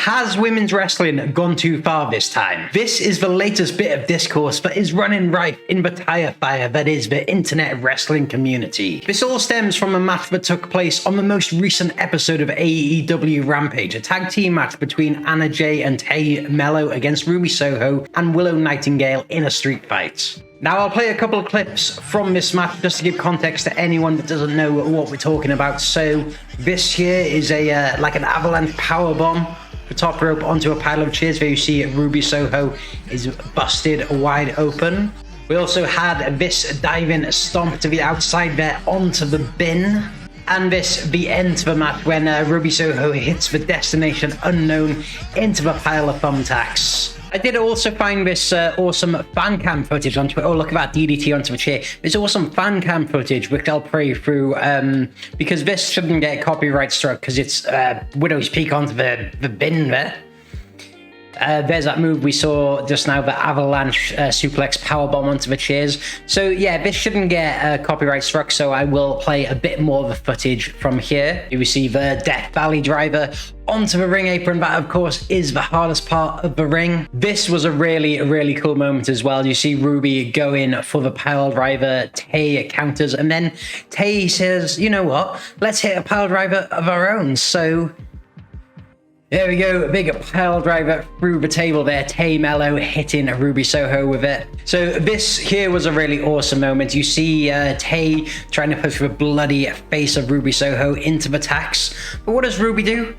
Has women's wrestling gone too far this time? This is the latest bit of discourse that is running rife in the tire fire that is the internet wrestling community. This all stems from a match that took place on the most recent episode of AEW Rampage, a tag team match between Anna Jay and Melo against Ruby Soho and Willow Nightingale in a street fight. Now I'll play a couple of clips from this match just to give context to anyone that doesn't know what we're talking about. So this here is a like an avalanche powerbomb. The top rope onto a pile of chairs. There you see Ruby Soho is busted wide open. We also had this diving stomp to the outside there onto the bin. And this, the end to the match when Ruby Soho hits the destination unknown into the pile of thumbtacks. I did also find this awesome fan cam footage on Twitter. Oh, look at that DDT onto the chair. There's awesome fan cam footage, which I'll play through because this shouldn't get copyright struck because it's Widow's Peak onto the bin there. There's that move we saw just now, the avalanche suplex powerbomb onto the chairs. So yeah, this shouldn't get copyright struck, so I will play a bit more of the footage from here. You see the Death Valley driver onto the ring apron. That, of course, is the hardest part of the ring. This was a really cool moment as well. You see Ruby go in for the pile driver. Tay counters, and then Tay says, you know what? Let's hit a pile driver of our own. So there we go, big pile driver through the table there. Tay Melo hitting Ruby Soho with it. So this here was a really awesome moment. You see Tay trying to push the bloody face of Ruby Soho into the tacks. But what does Ruby do?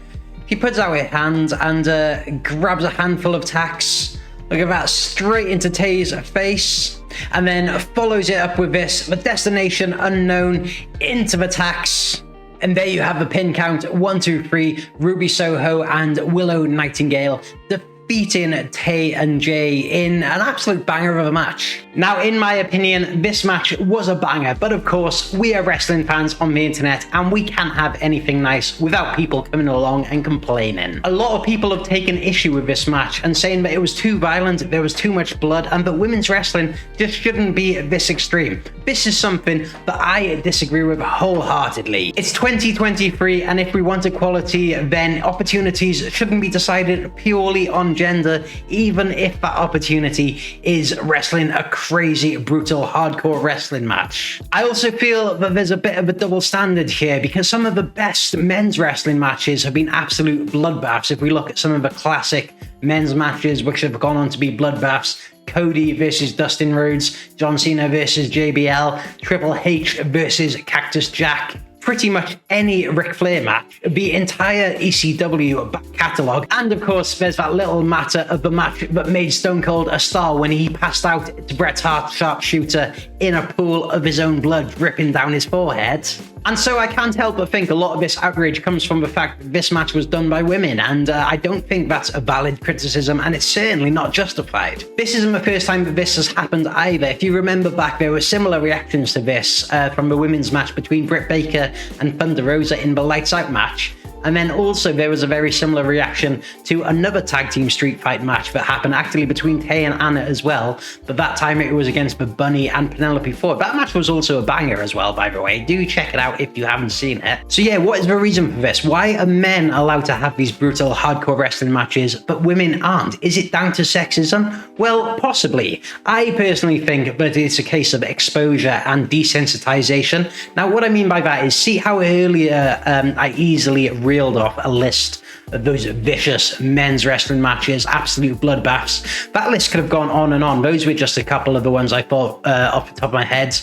She puts out her hand and grabs a handful of tacks. Look at that, straight into Tay's face. And then follows it up with this, the destination unknown into the tacks. And there you have the pin count, 1, 2, 3, Ruby Soho and Willow Nightingale defeating Tay and Jay in an absolute banger of a match. Now, in my opinion, this match was a banger, but of course, we are wrestling fans on the internet and we can't have anything nice without people coming along and complaining. A lot of people have taken issue with this match and saying that it was too violent, there was too much blood, and that women's wrestling just shouldn't be this extreme. This is something that I disagree with wholeheartedly. It's 2023, and if we want equality, then opportunities shouldn't be decided purely on gender, even if that opportunity is wrestling a crazy, brutal, hardcore wrestling match. I also feel that there's a bit of a double standard here because some of the best men's wrestling matches have been absolute bloodbaths. If we look at some of the classic men's matches which have gone on to be bloodbaths, Cody versus Dustin Rhodes, John Cena versus JBL, Triple H versus Cactus Jack, pretty much any Ric Flair match, the entire ECW back catalogue, and of course there's that little matter of the match that made Stone Cold a star when he passed out to Bret Hart's sharpshooter in a pool of his own blood dripping down his forehead. And so I can't help but think a lot of this outrage comes from the fact that this match was done by women, and I don't think that's a valid criticism, and it's certainly not justified. This isn't the first time that this has happened either. If you remember back, there were similar reactions to this from the women's match between Britt Baker and Thunder Rosa in the Lights Out match. And then also there was a very similar reaction to another tag team street fight match that happened actually between Tay and Anna as well, but that time it was against the Bunny and Penelope Ford. That match was also a banger as well, by the way. Do check it out if you haven't seen it. So yeah, what is the reason for this? Why are men allowed to have these brutal hardcore wrestling matches, but women aren't? Is it down to sexism? Well, possibly. I personally think that it's a case of exposure and desensitization. Now, what I mean by that is, see how earlier I easily reeled off a list of those vicious men's wrestling matches, absolute bloodbaths. That list could have gone on and on. Those were just a couple of the ones I thought off the top of my head.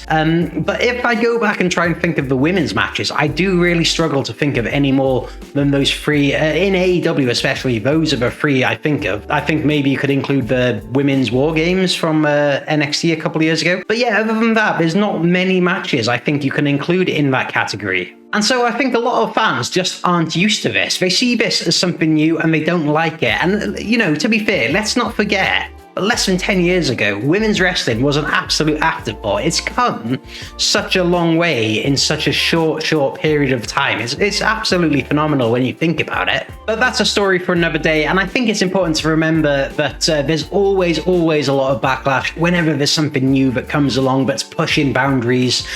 But if I go back and try and think of the women's matches, I do really struggle to think of any more than those three. In AEW especially, those are the three I think of. I think maybe you could include the women's War Games from NXT a couple of years ago. But yeah, other than that, there's not many matches I think you can include in that category. And so I think a lot of fans just aren't used to this. They see this as something new and they don't like it. And, you know, to be fair, let's not forget, less than 10 years ago, women's wrestling was an absolute afterthought. It's come such a long way in such a short period of time. It's absolutely phenomenal when you think about it. But that's a story for another day. And I think it's important to remember that there's always a lot of backlash whenever there's something new that comes along that's pushing boundaries,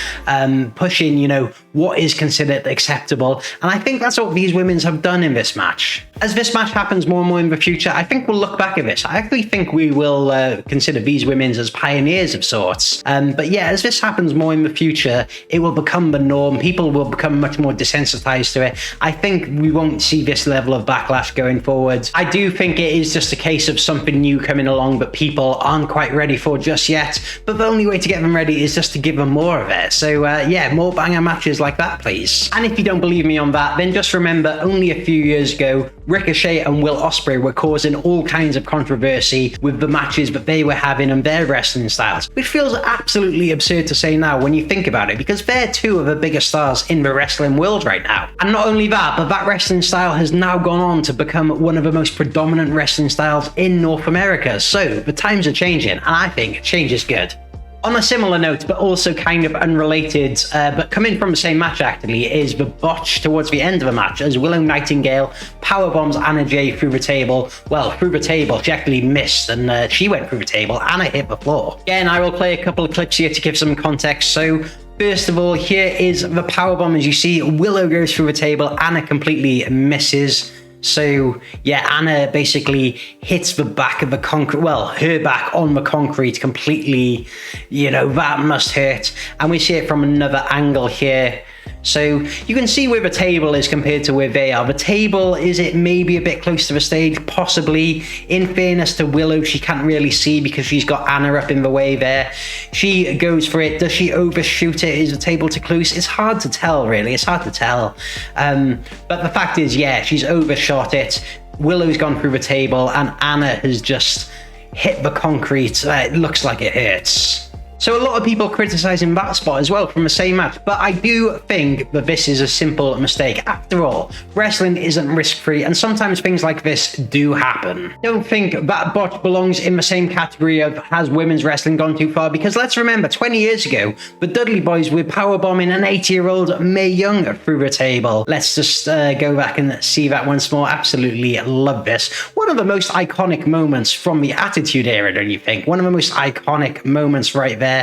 pushing, you know, what is considered acceptable. And I think that's what these women have done in this match. As this match happens more and more in the future, I think we'll look back at this. I actually think we will consider these women as pioneers of sorts. But yeah, as this happens more in the future, it will become the norm. People will become much more desensitized to it. I think we won't see this level of backlash going forward. I do think it is just a case of something new coming along that people aren't quite ready for just yet. But the only way to get them ready is just to give them more of it. So yeah, more banger matches like that, please. And if you don't believe me on that, then just remember only a few years ago, Ricochet and Will Ospreay were causing all kinds of controversy with the matches that they were having and their wrestling styles, which feels absolutely absurd to say now when you think about it, because they're two of the biggest stars in the wrestling world right now. And not only that, but that wrestling style has now gone on to become one of the most predominant wrestling styles in North America. So the times are changing, and I think change is good. On a similar note, but also kind of unrelated, but coming from the same match actually, is the botch towards the end of the match as Willow Nightingale powerbombs Anna Jay through the table. Well, through the table, she actually missed and she went through the table. Anna hit the floor. Again, I will play a couple of clips here to give some context. So first of all, here is the powerbomb. As you see, Willow goes through the table, Anna completely misses. So yeah, Anna basically hits the back of the concrete, well, her back on the concrete completely, you know, that must hurt. And we see it from another angle here. So you can see where the table is compared to where they are. The table, is it maybe a bit close to the stage? Possibly. In fairness to Willow, she can't really see because she's got Anna up in the way there. She goes for it. Does she overshoot it? Is the table too close? It's hard to tell, really. It's hard to tell. But the fact is, yeah, she's overshot it. Willow's gone through the table and Anna has just hit the concrete. It looks like it hurts. So a lot of people criticizing that spot as well from the same match, but I do think that this is a simple mistake. After all, wrestling isn't risk-free, and sometimes things like this do happen. Don't think that botch belongs in the same category of has women's wrestling gone too far, because let's remember, 20 years ago, the Dudley Boys were powerbombing an 80-year-old Mae Young through the table. Let's just go back and see that once more. Absolutely love this. One of the most iconic moments from the Attitude Era, don't you think? One of the most iconic moments right there.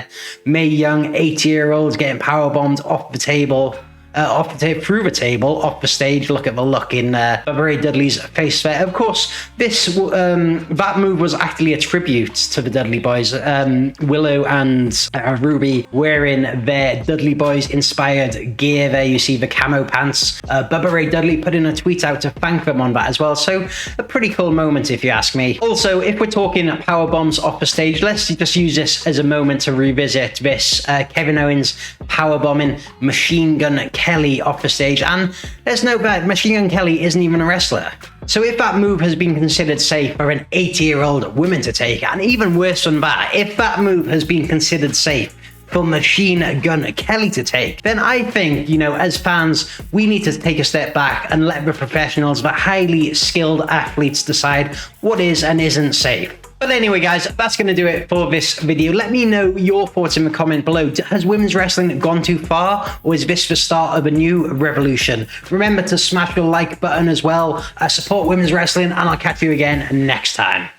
Mae Young, 80-year-olds getting powerbombed off the table, through the table, off the stage. Look at the look in Ray Dudley's face there. Of course, this that move was actually a tribute to the Dudley Boys. Willow and Ruby wearing their Dudley Boys inspired gear there. You see the camo pants. Bubba Ray Dudley put in a tweet out to thank them on that as well. So a pretty cool moment, if you ask me. Also, if we're talking power bombs off the stage, let's just use this as a moment to revisit this Kevin Owens power bombing Machine Gun Kelly off the stage. And let's note that Machine Gun Kelly isn't even a wrestler. So if that move has been considered safe for an 80-year-old woman to take, and even worse than that, if that move has been considered safe for Machine Gun Kelly to take, then I think, you know, as fans, we need to take a step back and let the professionals, the highly skilled athletes decide what is and isn't safe. But anyway, guys, that's going to do it for this video. Let me know your thoughts in the comment below. Has women's wrestling gone too far, or is this the start of a new revolution? Remember to smash the like button as well. Support women's wrestling, and I'll catch you again next time.